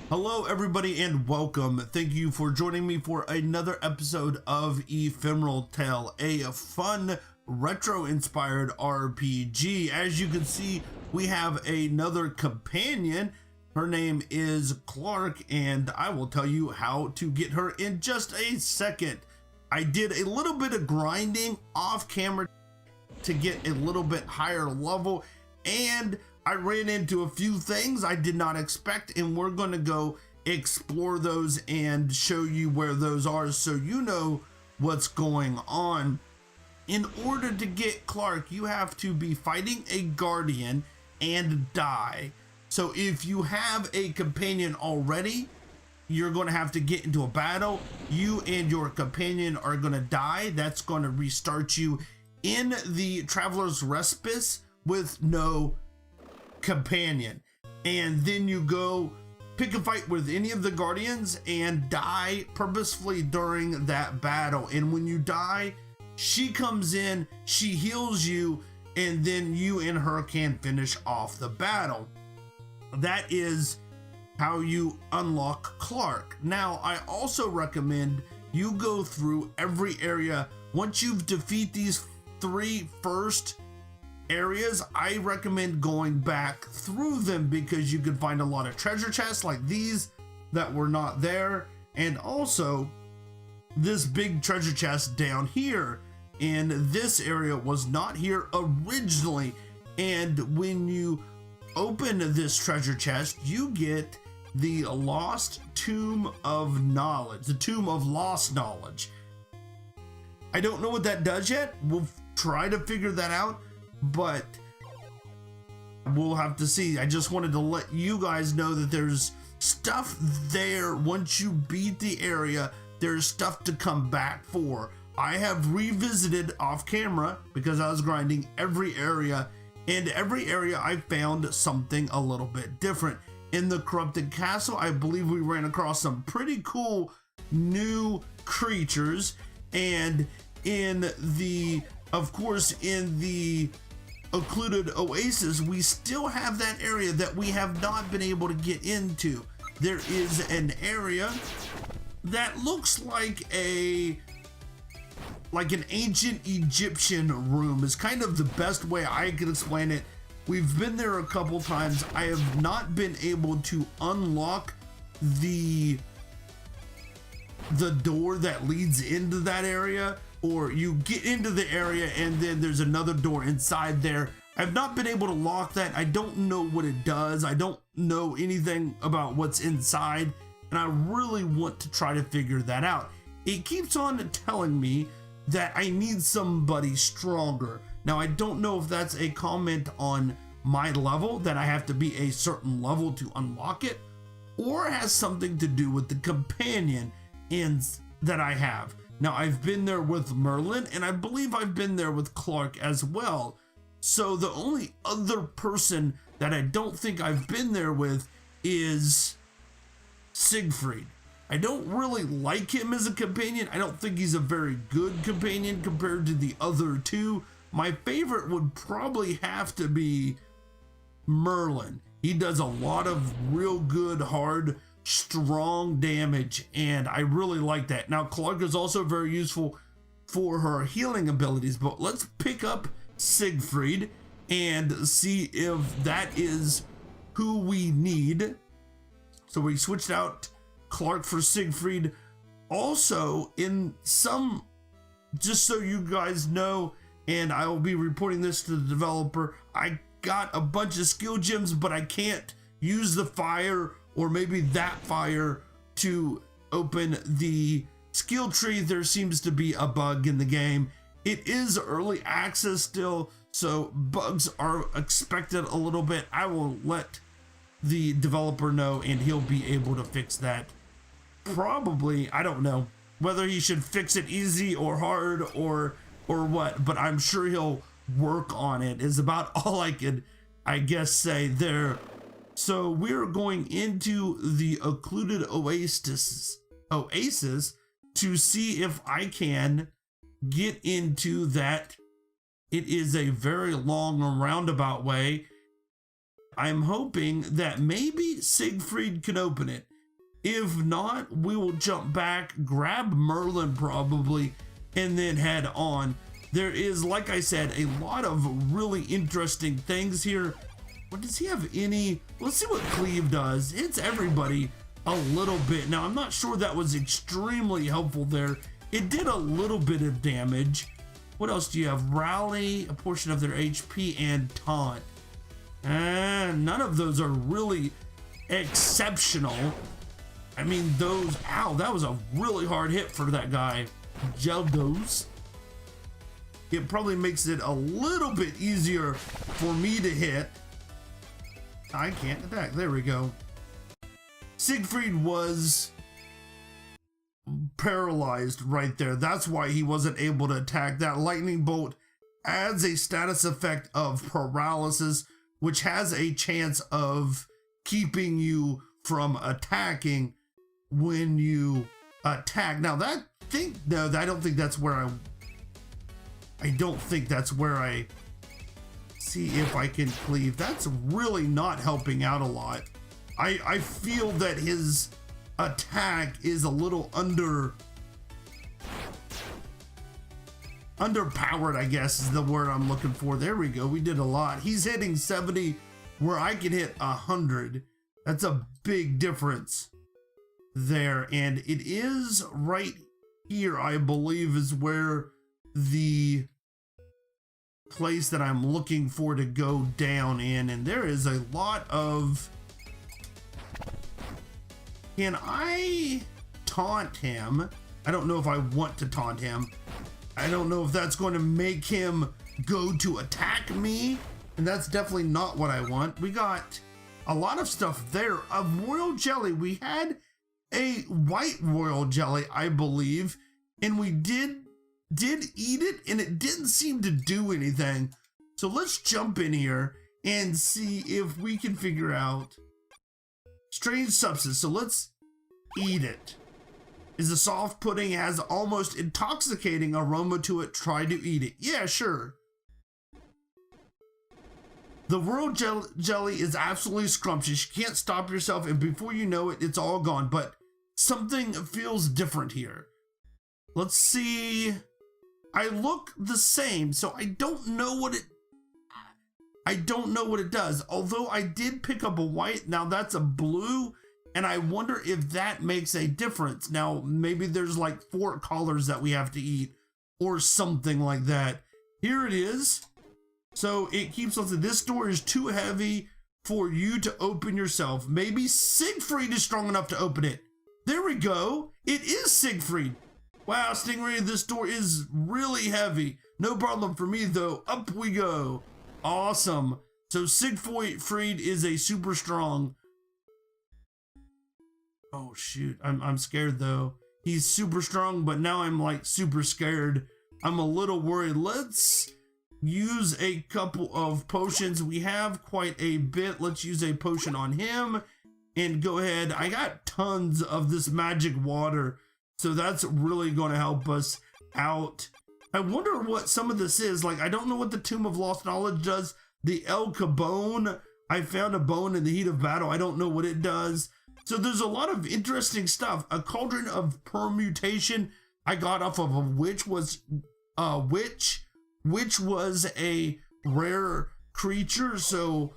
Hello everybody and welcome. Thank you for joining me for another episode of Ephemeral Tale, a fun retro inspired RPG. As you can see, we have another companion. Her name is Clark and I will tell you how to get her in just a second. I did a little bit of grinding off camera to get a little bit higher level, and I ran into a few things I did not expect, and we're going to go explore those and show you where those are so you know what's going on. In order to get Clark, you have to be fighting a guardian and die. So if you have a companion already, you're going to have to get into a battle. You and your companion are going to die. That's going to restart you in the Traveler's Respite with no companion, and then you go pick a fight with any of the guardians and die purposefully during that battle. And when you die, she comes in, she heals you, and then you and her can finish off the battle. That is how you unlock Clark. Now, I also recommend you go through every area. Once you've defeated these three first areas, I recommend going back through them because you can find a lot of treasure chests like these that were not there, and also this big treasure chest down here in this area was not here originally. And when you open this treasure chest, you get the Lost Tomb of Knowledge, the Tomb of Lost Knowledge. I don't know what that does yet. We'll try to figure that out, but we'll have to see. I just wanted to let you guys know that there's stuff there. Once you beat the area, there's stuff to come back for. I have revisited off camera because I was grinding every area, and every area I found something a little bit different. In the Corrupted Castle, I believe we ran across some pretty cool new creatures, and in the, of course, in the Occluded Oasis, we still have that area that we have not been able to get into. There is an area that looks like an ancient Egyptian room, is kind of the best way I could explain it. We've been there a couple times. I have not been able to unlock the door that leads into that area, or you get into the area and then there's another door inside there. I've not been able to lock that. I don't know what it does. I don't know anything about what's inside, and I really want to try to figure that out. It keeps on telling me that I need somebody stronger. Now, I don't know if that's a comment on my level, that I have to be a certain level to unlock it, or it has something to do with the companion that I have. Now, I've been there with Merlin, and I believe I've been there with Clark as well. So the only other person that I don't think I've been there with is Siegfried. I don't really like him as a companion. I don't think he's a very good companion compared to the other two. My favorite would probably have to be Merlin. He does a lot of real good, hard, strong damage, and I really like that. Now, Clark is also very useful for her healing abilities, but let's pick up Siegfried and see if that is who we need. So we switched out Clark for Siegfried. Also, in some, just so you guys know, and I will be reporting this to the developer, I got a bunch of skill gems, but I can't use the fire or maybe that fire to open the skill tree. There seems to be a bug in the game. It is early access still, so bugs are expected a little bit. I will let the developer know and he'll be able to fix that. Probably, I don't know whether he should fix it easy or hard or what, but I'm sure he'll work on it, is about all I could, I guess, say there. So we're going into the Occluded Oasis to see if I can get into that. It is a very long roundabout way. I'm hoping that maybe Siegfried can open it. If not, we will jump back, grab Merlin probably, and then head on. There is, like I said, a lot of really interesting things here. What does he have any? Let's see what Cleave does. It's everybody a little bit. Now, I'm not sure that was extremely helpful there. It did a little bit of damage. What else do you have? Rally, a portion of their HP, and Taunt. And none of those are really exceptional. I mean, those, ow, that was a really hard hit for that guy. Geldos. It probably makes it a little bit easier for me to hit. I can't attack. There we go. Siegfried was paralyzed right there. That's why he wasn't able to attack. That lightning bolt adds a status effect of paralysis, which has a chance of keeping you from attacking when you attack. Now that thing, no, I don't think that's where I don't think that's where I see if I can cleave. That's really not helping out a lot. I feel that his attack is a little underpowered, I guess is the word I'm looking for. There we go. We did a lot. He's hitting 70 where I can hit 100. That's a big difference there. And it is right here, I believe, is where the place that I'm looking for to go down in. And there is a lot of... Can I taunt him? I don't know if I want to taunt him. I don't know if that's going to make him go to attack me. And that's definitely not what I want. We got a lot of stuff there. Of royal jelly, we had a white royal jelly, I believe. And we did eat it, and it didn't seem to do anything. So let's jump in here and see if we can figure out strange substance. So let's eat it. Is a soft pudding, has almost intoxicating aroma to it. Try to eat it. Yeah, sure. The royal jelly is absolutely scrumptious. You can't stop yourself, and before you know it, it's all gone. But something feels different here. Let's see. I look the same, so I don't know what it does. Although I did pick up a white, now that's a blue, and I wonder if that makes a difference. Now, maybe there's like 4 collars that we have to eat or something like that. Here it is. So it keeps on saying, this door is too heavy for you to open yourself. Maybe Siegfried is strong enough to open it. There we go. It is Siegfried. Wow, Stingray, this door is really heavy. No problem for me though. Up we go. Awesome. So Siegfried is a super strong. Oh shoot, I'm scared though. He's super strong, but now I'm like super scared. I'm a little worried. Let's use a couple of potions. We have quite a bit. Let's use a potion on him and go ahead. I got tons of this magic water, so that's really going to help us out. I wonder what some of this is. Like, I don't know what the Tomb of Lost Knowledge does. The El Cabone, I found a bone in the heat of battle. I don't know what it does. So there's a lot of interesting stuff. A cauldron of permutation I got off of a witch was which was a rare creature. So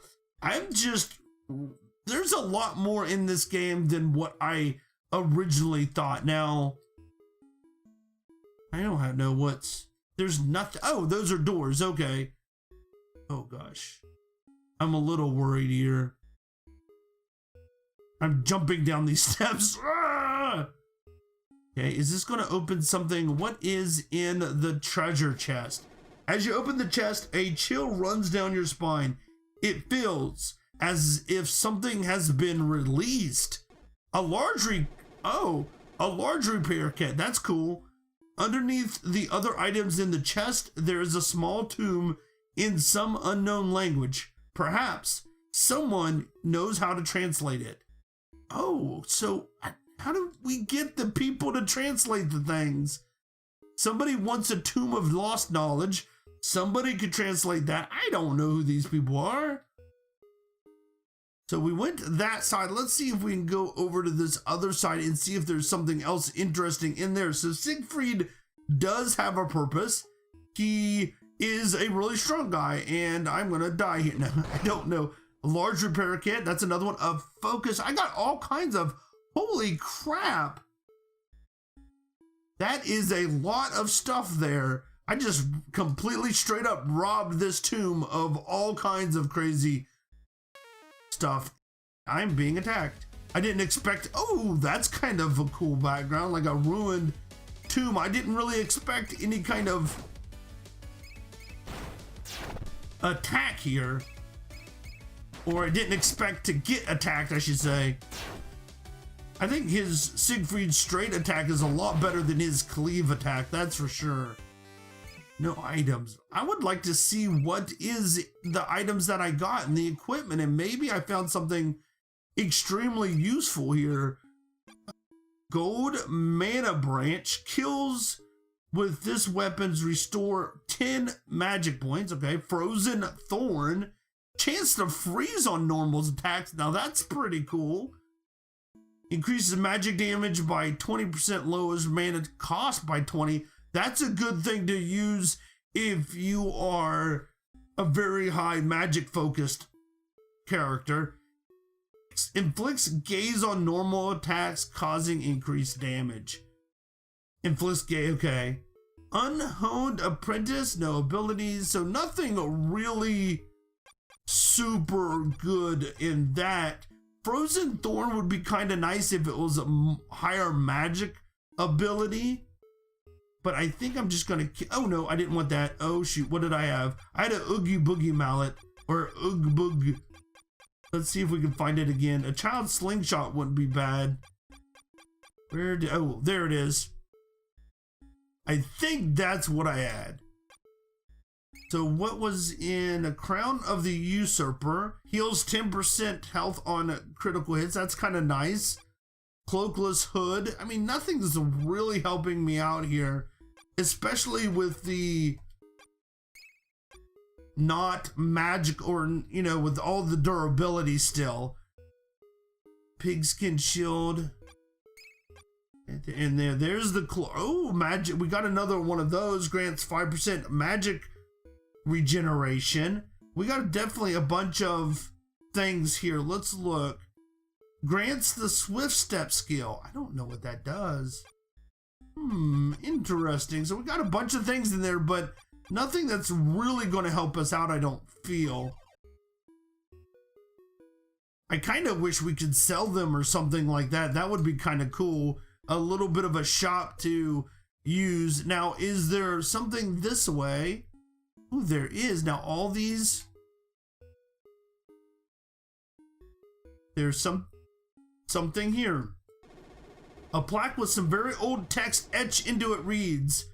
there's a lot more in this game than what I originally thought. Now, I don't know there's nothing. Oh, those are doors. Okay. Oh gosh. I'm a little worried here. I'm jumping down these steps. Ah! Okay, is this going to open something? What is in the treasure chest? As you open the chest, a chill runs down your spine. It feels as if something has been released. A large repair kit. That's cool. Underneath the other items in the chest, there is a small tomb in some unknown language. Perhaps someone knows how to translate it. Oh, so how do we get the people to translate the things? Somebody wants a Tomb of Lost Knowledge. Somebody could translate that. I don't know who these people are. So we went that side. Let's see if we can go over to this other side and see if there's something else interesting in there. So Siegfried does have a purpose. He is a really strong guy, and I'm gonna die here. No, I don't know. A large repair kit, that's another one. Of focus, I got all kinds of, holy crap. That is a lot of stuff there. I just completely straight up robbed this tomb of all kinds of crazy stuff. I'm being attacked. I didn't expect, oh, that's kind of a cool background, like a ruined tomb. I didn't really expect any kind of attack here. Or I didn't expect to get attacked, I should say. I think his Siegfried straight attack is a lot better than his cleave attack, that's for sure. No items. I would like to see what is the items that I got in the equipment, and maybe I found something extremely useful here. Gold mana branch, kills with this weapons restore 10 magic points. Okay, frozen thorn, chance to freeze on normal attacks. Now that's pretty cool. Increases magic damage by 20%, lowers mana cost by 20. That's a good thing to use if you are a very high magic focused character. Inflicts gaze on normal attacks, causing increased damage. Inflicts gaze, okay. Unhoned apprentice, no abilities, so nothing really super good in that. Frozen thorn would be kind of nice if it was a higher magic ability. But I think I'm just gonna, oh no, I didn't want that. Oh shoot, what did I have? I had a Oogie Boogie mallet, or Oog Boog. Let's see if we can find it again. A child slingshot wouldn't be bad. Where did, oh, there it is. I think that's what I had. So what was in a Crown of the Usurper? Heals 10% health on critical hits. That's kind of nice. Cloakless Hood. I mean, nothing's really helping me out here, especially with the not magic, or, you know, with all the durability still. Pigskin shield. And there's the oh, magic. We got another one of those. Grants 5% magic regeneration. We got definitely a bunch of things here. Let's look. Grants the swift step skill. I don't know what that does. Interesting. So we got a bunch of things in there, but nothing that's really going to help us out, I don't feel. I kind of wish we could sell them or something like that. That would be kind of cool. A little bit of a shop to use. Now, is there something this way? Oh, there is. Now, all these... There's something here. A plaque with some very old text etched into it reads,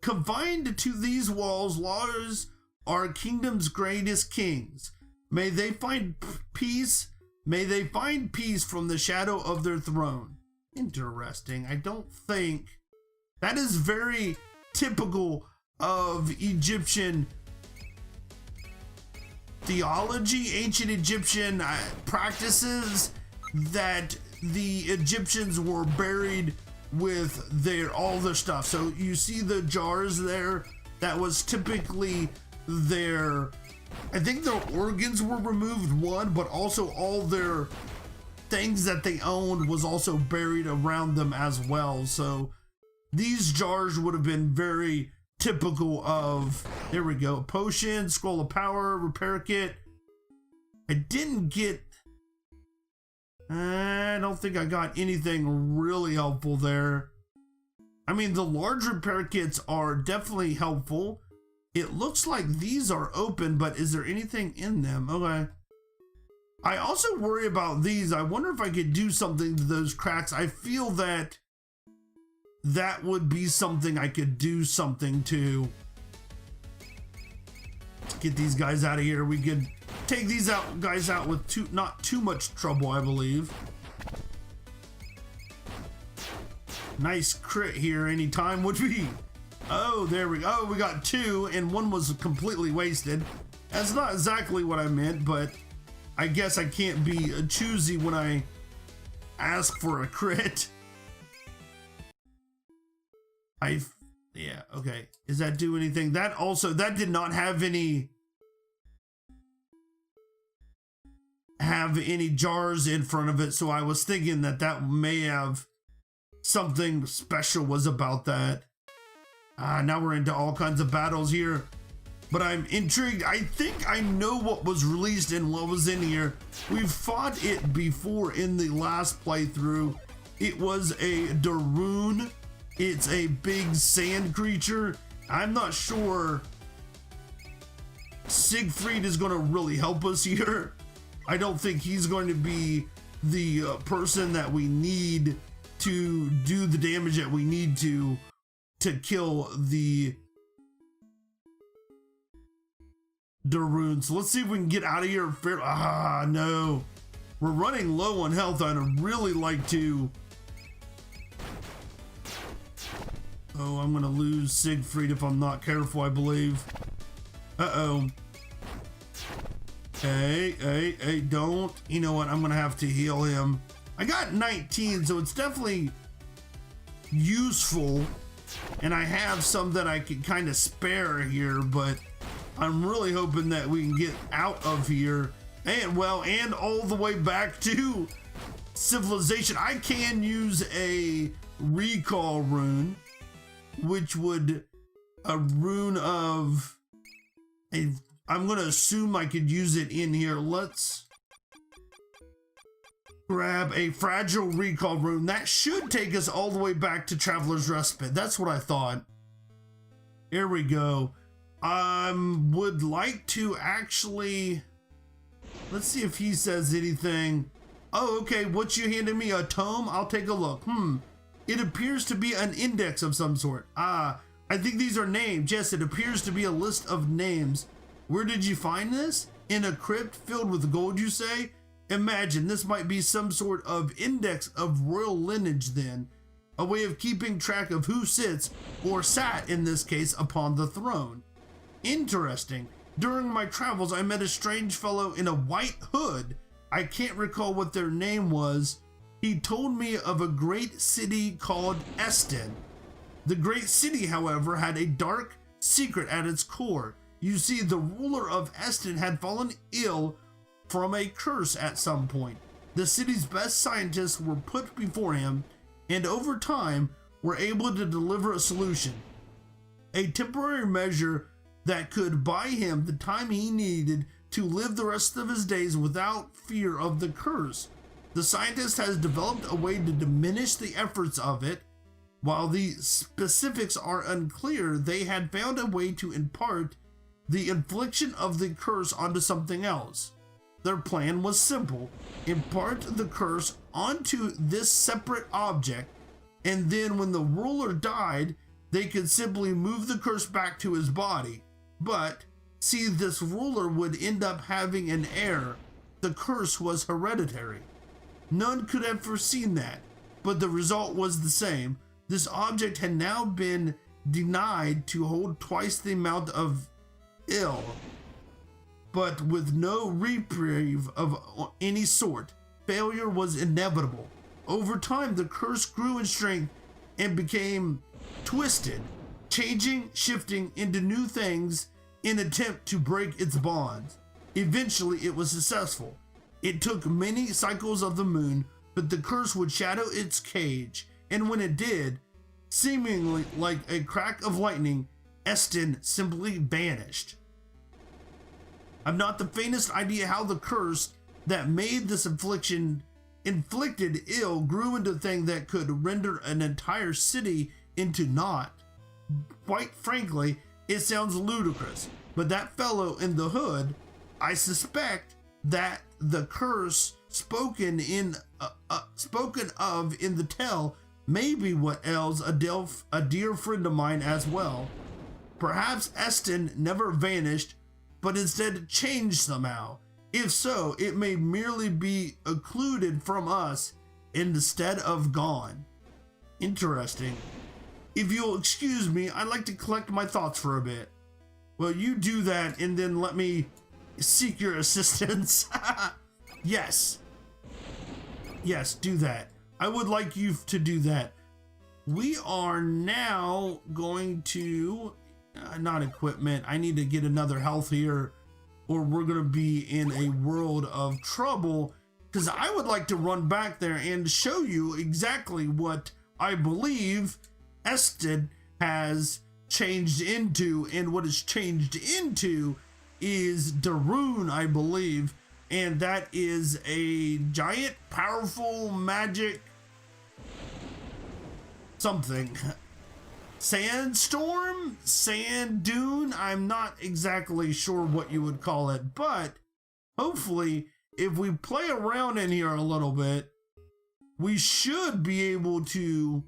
"Confined to these walls, laws are kingdom's greatest kings. May they find peace. May they find peace from the shadow of their throne." Interesting. I don't think that is very typical of Egyptian theology, ancient Egyptian practices, that the Egyptians were buried with all their stuff. So you see the jars there, that was typically their, I think their organs were removed, one, but also all their things that they owned was also buried around them as well. So these jars would have been very typical of, there we go, potion, scroll of power, repair kit. I didn't get, I don't think I got anything really helpful there. I mean, the large repair kits are definitely helpful. It looks like these are open, but is there anything in them? Okay. I also worry about these. I wonder if I could do something to those cracks. I feel that that would be something I could do something to. Let's get these guys out of here. We could take these guys out with not too much trouble, I believe. Nice crit here. Anytime would be. Oh, there we go. Oh, we got two, and one was completely wasted. That's not exactly what I meant, but I guess I can't be choosy when I ask for a crit. Yeah, okay. Does that do anything? That did not have any jars in front of it, so I was thinking that may have something special was about that. Now we're into all kinds of battles here, but I'm intrigued. I think I know what was released and what was in here. We've fought it before in the last playthrough. It was a Daroon. It's a big sand creature. I'm not sure Siegfried is going to really help us here. I don't think he's going to be the person that we need to do the damage that we need to kill the Daroon. So let's see if we can get out of here. No. We're running low on health. I'd really like to... Oh, I'm gonna lose Siegfried if I'm not careful, I believe. Uh-oh. Hey, don't. You know what? I'm gonna have to heal him. I got 19, so it's definitely useful. And I have some that I can kind of spare here, but I'm really hoping that we can get out of here. And all the way back to civilization. I can use a recall rune, which would a rune of I'm gonna assume I could use it in here. Let's grab a fragile recall rune. That should take us all the way back to Traveler's Respite. That's what I thought. Here we go. Would like to actually, let's see if he says anything. Oh, okay, what you handed me, a tome? I'll take a look. It appears to be an index of some sort. I think these are names. Yes, it appears to be a list of names. Where did you find this? In a crypt filled with gold, you say? Imagine this might be some sort of index of royal lineage then. A way of keeping track of who sits, or sat in this case, upon the throne. Interesting. During my travels, I met a strange fellow in a white hood. I can't recall what their name was. He told me of a great city called Eston. The great city, however, had a dark secret at its core. You see, the ruler of Eston had fallen ill from a curse at some point. The city's best scientists were put before him, and over time were able to deliver a solution. A temporary measure that could buy him the time he needed to live the rest of his days without fear of the curse. The scientist has developed a way to diminish the efforts of it. While the specifics are unclear, they had found a way to impart the infliction of the curse onto something else. Their plan was simple: impart the curse onto this separate object, and then when the ruler died, they could simply move the curse back to his body. But, see, this ruler would end up having an heir. The curse was hereditary. None could have foreseen that, but the result was the same. This object had now been denied to hold twice the amount of ill, but with no reprieve of any sort. Failure was inevitable. Over time, the curse grew in strength and became twisted, changing, shifting into new things in an attempt to break its bonds. Eventually, it was successful. It took many cycles of the moon, but the curse would shadow its cage, and when it did, seemingly like a crack of lightning, Eston simply vanished. I've not the faintest idea how the curse that made this inflicted ill grew into a thing that could render an entire city into naught. Quite frankly, it sounds ludicrous, but that fellow in the hood, I suspect that the curse spoken of in the tale may be what ails a dear friend of mine as well. Perhaps Eston never vanished, but instead changed somehow. If so, it may merely be occluded from us instead of gone. Interesting. If you'll excuse me, I'd like to collect my thoughts for a bit. Well, you do that and then let me seek your assistance. Yes. Yes, do that. I would like you to do that. We are now going to, not equipment. I need to get another health here, or we're going to be in a world of trouble, because I would like to run back there and show you exactly what I believe Ested has changed into, and what it's changed into is Darun, I believe, and that is a giant, powerful magic something. Sandstorm? Sand dune? I'm not exactly sure what you would call it, but hopefully if we play around in here a little bit, we should be able to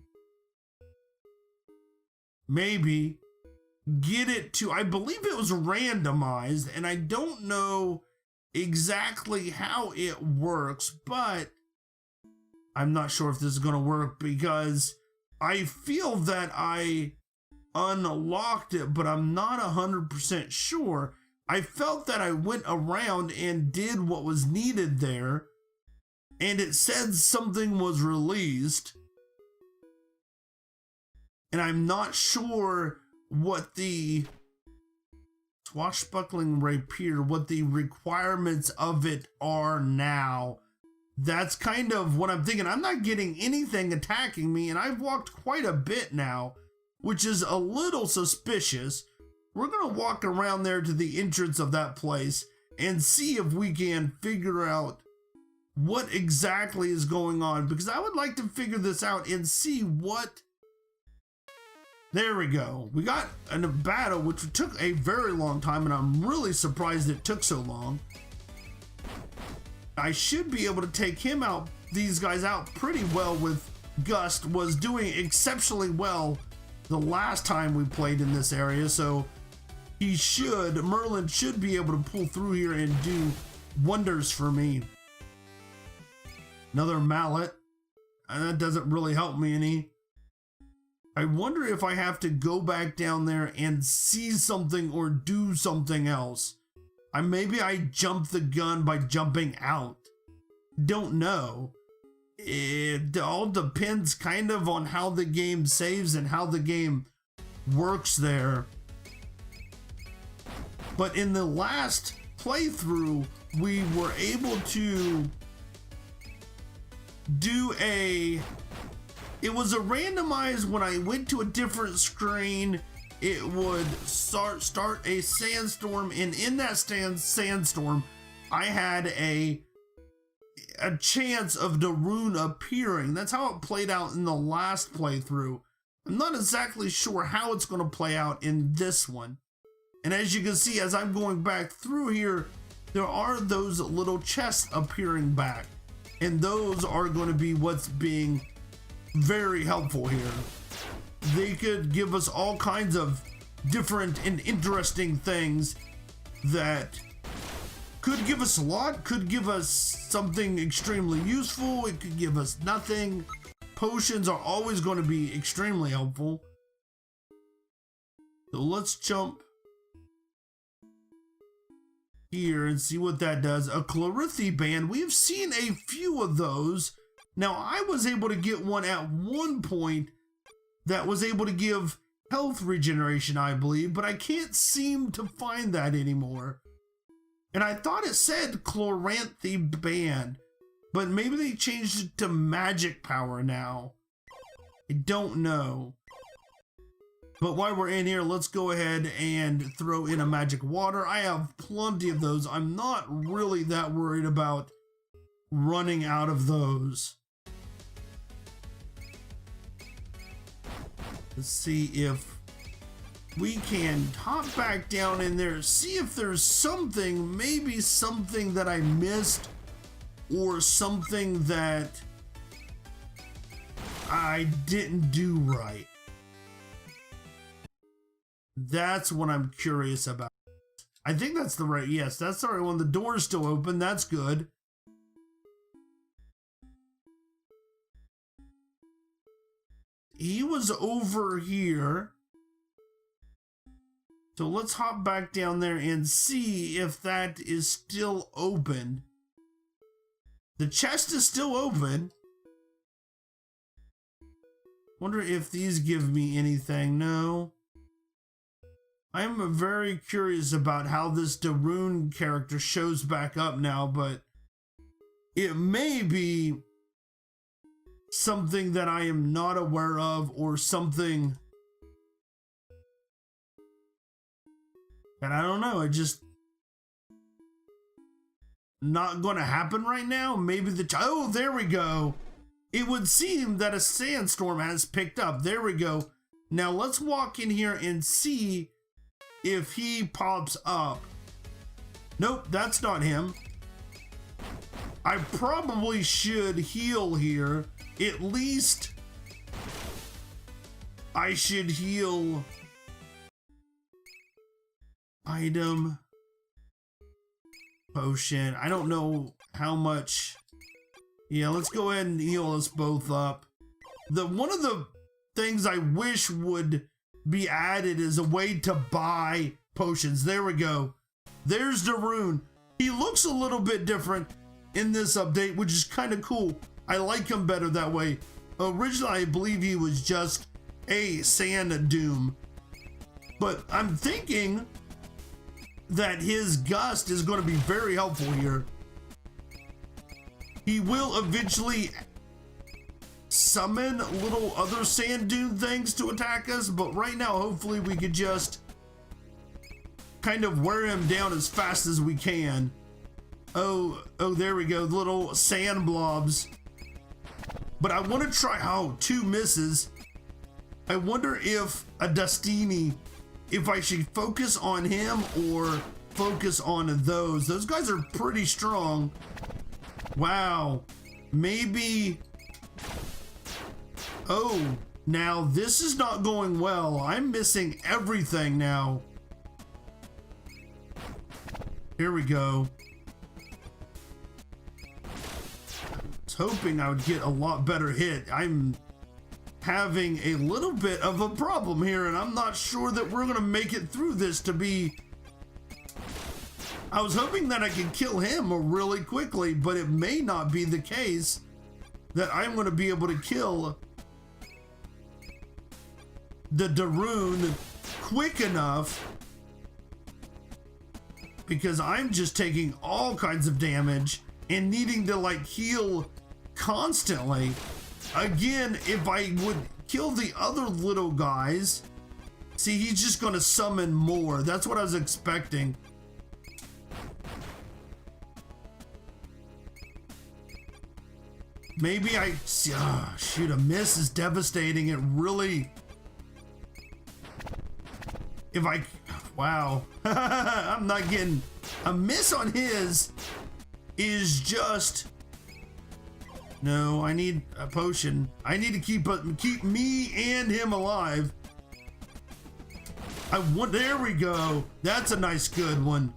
maybe get it to, I believe it was randomized, and I don't know exactly how it works, but I'm not sure if this is going to work, because I feel that I unlocked it, but I'm not 100% sure. I felt that I went around and did what was needed there, and it said something was released, and I'm not sure what the swashbuckling rapier, what the requirements of it are now. That's kind of what I'm thinking. I'm not getting anything attacking me, and I've walked quite a bit now, which is a little suspicious. We're going to walk around there to the entrance of that place and see if we can figure out what exactly is going on, because I would like to figure this out and see what... There we go. We got a battle, which took a very long time, and I'm really surprised it took so long. I should be able to take him out, these guys out pretty well with Gust. Was doing exceptionally well the last time we played in this area, so Merlin should be able to pull through here and do wonders for me. Another mallet, and that doesn't really help me any. I wonder if I have to go back down there and see something or do something else. Maybe I jumped the gun by jumping out. Don't know. It all depends kind of on how the game saves and how the game works there. But in the last playthrough, we were able to do it was a randomized, when I went to a different screen, it would start a sandstorm, and in that sandstorm, I had a chance of Darun appearing. That's how it played out in the last playthrough. I'm not exactly sure how it's going to play out in this one. And as you can see, as I'm going back through here, there are those little chests appearing back, and those are going to be what's being very helpful here. They could give us all kinds of different and interesting things that could give us a lot, could give us something extremely useful, it could give us nothing. Potions are always going to be extremely helpful. So let's jump here and see what that does. A Clarithi band, we've seen a few of those. Now, I was able to get one at one point that was able to give health regeneration, I believe, but I can't seem to find that anymore. And I thought it said Chloranthe Band, but maybe they changed it to magic power now. I don't know. But while we're in here, let's go ahead and throw in a magic water. I have plenty of those. I'm not really that worried about running out of those. Let's see if we can hop back down in there, see if there's something, maybe something that I missed, or something that I didn't do right. That's what I'm curious about. I think that's the right, yes, that's the right one. The door's still open, that's good. He was over here. So let's hop back down there and see if that is still open. The chest is still open. Wonder if these give me anything. No. I'm very curious about how this Darun character shows back up now, but it may be something that I am not aware of, or something that I don't know. It just not going to happen right now. Maybe oh, there we go. It would seem that a sandstorm has picked up. There we go. Now let's walk in here and see if he pops up. Nope, that's not him. I probably should heal here. At least I should heal. Item. Potion. I don't know how much. Yeah, let's go ahead and heal us both up. One of the things I wish would be added is a way to buy potions. There we go. There's Darun. He looks a little bit different in this update, which is kind of cool. I like him better that way. Originally, I believe he was just a sand doom. But I'm thinking that his gust is going to be very helpful here. He will eventually summon little other sand dune things to attack us, but right now, hopefully we could just kind of wear him down as fast as we can. Oh, there we go, little sand blobs. But I want to try, oh, 2 misses. I wonder if a Dustini, if I should focus on him or focus on those. Those guys are pretty strong. Wow, maybe. Oh, now this is not going well. I'm missing everything now. Here we go. I was hoping I would get a lot better hit. I'm having a little bit of a problem here, and I'm not sure that we're gonna make it through this to be. I was hoping that I could kill him really quickly, but it may not be the case that I'm gonna be able to kill the Darun quick enough, because I'm just taking all kinds of damage and needing to like heal constantly. Again, if I would kill the other little guys, see, he's just gonna summon more. That's what I was expecting. Maybe I, shoot, a miss is devastating. It really, if I, wow, I'm not getting, a miss on his is just, no, I need a potion. I need to keep me and him alive. There we go. That's a nice good one.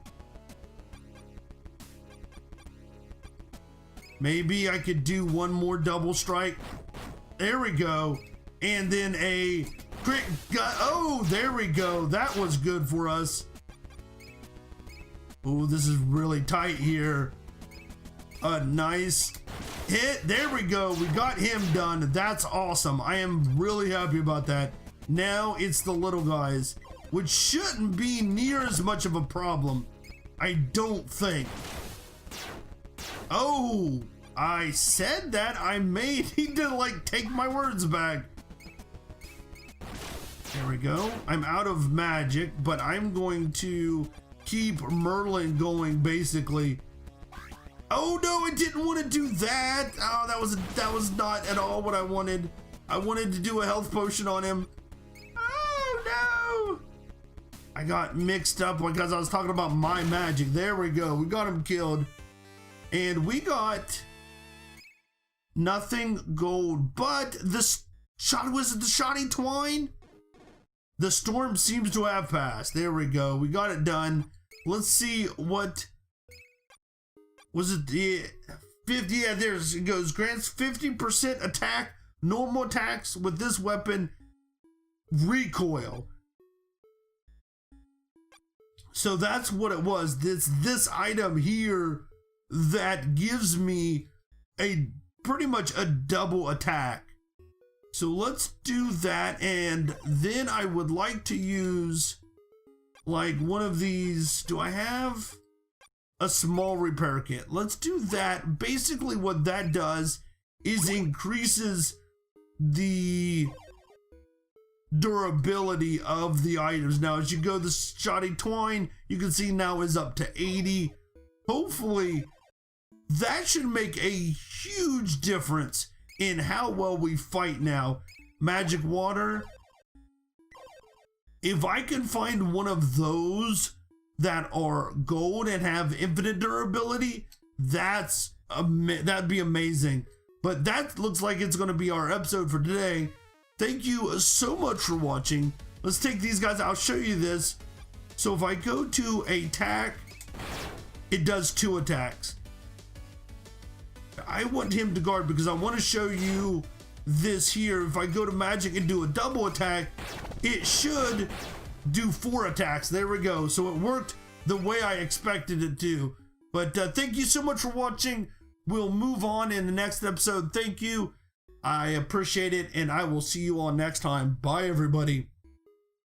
Maybe I could do one more double strike. There we go. And then a crit gut. Oh, there we go. That was good for us. Oh, this is really tight here. A nice hit. There we go. We got him done. That's awesome. I am really happy about that. Now it's the little guys, which shouldn't be near as much of a problem, I don't think. Oh, I said that. I may need to like take my words back. There we go. I'm out of magic, but I'm going to keep Merlin going basically. Oh no, I didn't want to do that. Oh, that was not at all what I wanted. I wanted to do a health potion on him. Oh no! I got mixed up because I was talking about my magic. There we go. We got him killed. And we got nothing gold, but was it the shoddy twine? The storm seems to have passed. There we go. We got it done. Let's see what was it. The 50. Yeah, there it goes. Grants 50% attack, normal attacks with this weapon, recoil. So that's what it was. This item here that gives me pretty much a double attack. So let's do that, and then I would like to use like one of these. Do I have a small repair kit? Let's do that. Basically what that does is increases the durability of the items. Now as you go, the shoddy twine, you can see now is up to 80. Hopefully that should make a huge difference in how well we fight now. Magic water, if I can find one of those that are gold and have infinite durability, that'd be amazing. But that looks like it's going to be our episode for today. Thank you so much for watching. Let's take these guys. I'll show you this. So if I go to attack, it does 2 attacks. I want him to guard because I want to show you this here. If I go to magic and do a double attack, it should do 4 attacks. There we go. So it worked the way I expected it to. But thank you so much for watching. We'll move on in the next episode. Thank you. I appreciate it, and I will see you all next time. Bye, everybody.